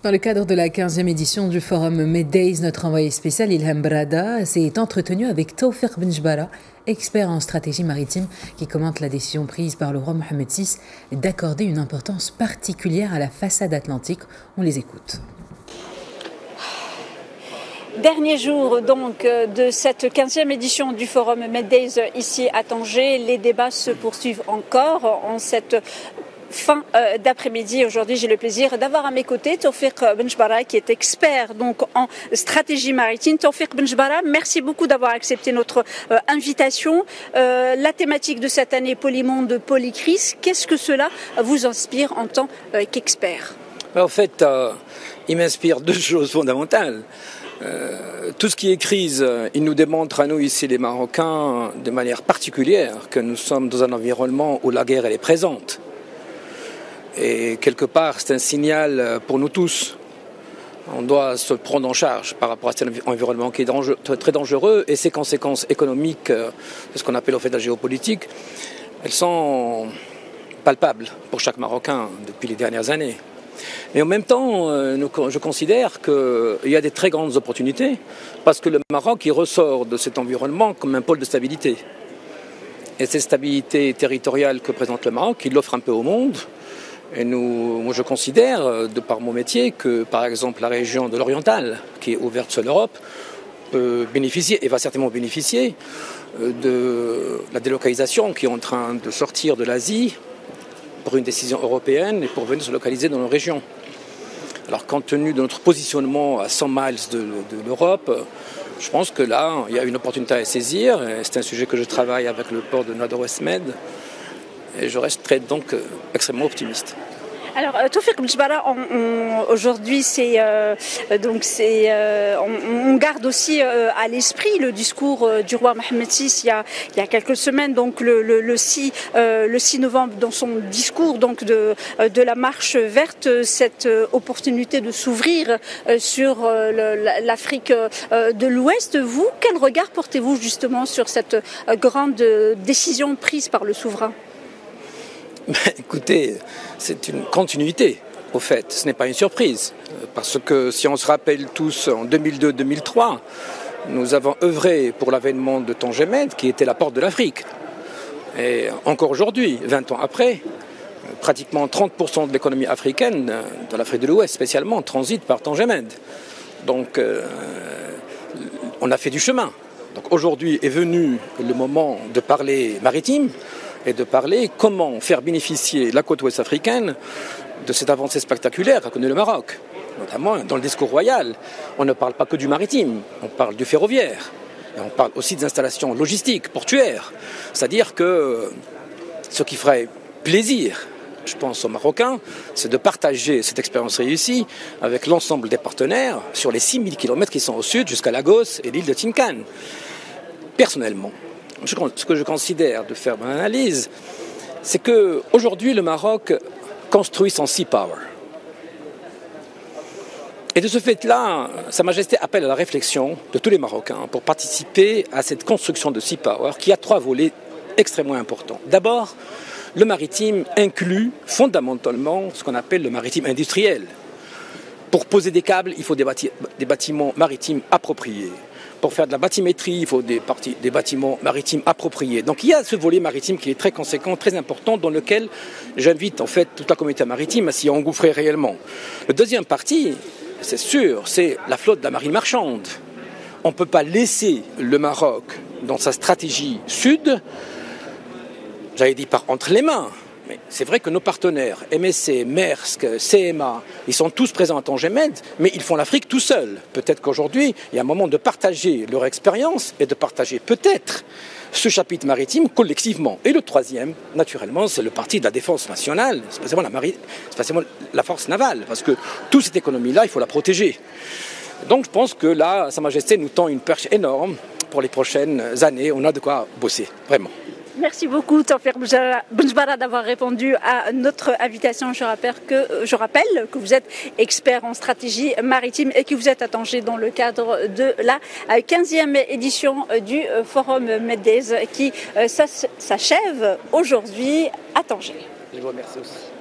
Dans le cadre de la 15e édition du Forum Meddays, notre envoyé spécial Ilham Brada s'est entretenu avec Tawfiq Benjbara, expert en stratégie maritime, qui commente la décision prise par le roi Mohammed VI d'accorder une importance particulière à la façade atlantique. On les écoute. Dernier jour donc de cette 15e édition du Forum Meddays ici à Tanger. Les débats se poursuivent encore en cette fin d'après-midi. Aujourd'hui, j'ai le plaisir d'avoir à mes côtés Tawfiq Benjbara, qui est expert donc en stratégie maritime. Tawfiq Benjbara, merci beaucoup d'avoir accepté notre invitation. La thématique de cette année, Polymonde, Polycrise, qu'est-ce que cela vous inspire en tant qu'expert? En fait, il m'inspire deux choses fondamentales. Tout ce qui est crise, il nous démontre à nous ici les Marocains de manière particulière que nous sommes dans un environnement où la guerre elle est présente. Et quelque part, c'est un signal pour nous tous. On doit se prendre en charge par rapport à cet environnement qui est très dangereux, et ses conséquences économiques, ce qu'on appelle au fait la géopolitique, elles sont palpables pour chaque Marocain depuis les dernières années. Mais en même temps, je considère qu'il y a des très grandes opportunités, parce que le Maroc il ressort de cet environnement comme un pôle de stabilité. Et cette stabilité territoriale que présente le Maroc, il l'offre un peu au monde. Et moi je considère, de par mon métier, que par exemple la région de l'Oriental, qui est ouverte sur l'Europe, peut bénéficier, et va certainement bénéficier, de la délocalisation qui est en train de sortir de l'Asie pour une décision européenne et pour venir se localiser dans nos régions. Alors compte tenu de notre positionnement à 100 miles de l'Europe, je pense que là, il y a une opportunité à saisir. C'est un sujet que je travaille avec le port de Nord-Ouest Med. Et je reste donc extrêmement optimiste. Alors, Tawfiq Benjbara, aujourd'hui, on garde aussi à l'esprit le discours du roi Mohammed VI il y a quelques semaines, donc le 6 novembre, dans son discours donc de la marche verte, cette opportunité de s'ouvrir sur l'Afrique de l'Ouest. Vous, quel regard portez-vous justement sur cette grande décision prise par le souverain ? Écoutez, c'est une continuité, au fait, ce n'est pas une surprise. Parce que si on se rappelle tous, en 2002-2003, nous avons œuvré pour l'avènement de Tanger Med, qui était la porte de l'Afrique. Et encore aujourd'hui, 20 ans après, pratiquement 30% de l'économie africaine, de l'Afrique de l'Ouest spécialement, transite par Tanger Med. Donc, on a fait du chemin. Donc aujourd'hui est venu le moment de parler maritime, et de parler comment faire bénéficier la côte ouest africaine de cette avancée spectaculaire qu'a connue le Maroc. Notamment dans le discours royal, on ne parle pas que du maritime, on parle du ferroviaire, et on parle aussi des installations logistiques, portuaires. C'est-à-dire que ce qui ferait plaisir, je pense aux Marocains, c'est de partager cette expérience réussie avec l'ensemble des partenaires sur les 6000 km qui sont au sud jusqu'à Lagos et l'île de Tinkan. Personnellement, ce que je considère de faire mon analyse, c'est qu'aujourd'hui le Maroc construit son sea power. Et de ce fait-là, Sa Majesté appelle à la réflexion de tous les Marocains pour participer à cette construction de sea power qui a 3 volets extrêmement importants. D'abord, le maritime inclut fondamentalement ce qu'on appelle le maritime industriel. Pour poser des câbles, il faut des bâtiments maritimes appropriés. Pour faire de la bathymétrie, il faut des bâtiments maritimes appropriés. Donc il y a ce volet maritime qui est très conséquent, très important, dans lequel j'invite en fait toute la communauté maritime à s'y engouffrer réellement. La deuxième partie, c'est sûr, c'est la flotte de la marine marchande. On ne peut pas laisser le Maroc dans sa stratégie sud, j'avais dit par entre les mains. Mais c'est vrai que nos partenaires, MSC, Maersk, CMA, ils sont tous présents à Tanger Med, mais ils font l'Afrique tout seuls. Peut-être qu'aujourd'hui, il y a un moment de partager leur expérience et de partager peut-être ce chapitre maritime collectivement. Et le troisième, naturellement, c'est le parti de la défense nationale, spécialement la force navale, parce que toute cette économie-là, il faut la protéger. Donc je pense que là, Sa Majesté nous tend une perche énorme pour les prochaines années. On a de quoi bosser, vraiment. Merci beaucoup, Tawfiq Benjbara, d'avoir répondu à notre invitation. Je rappelle que vous êtes expert en stratégie maritime et que vous êtes à Tanger dans le cadre de la 15e édition du Forum Meddays qui s'achève aujourd'hui à Tanger. Je vous remercie aussi.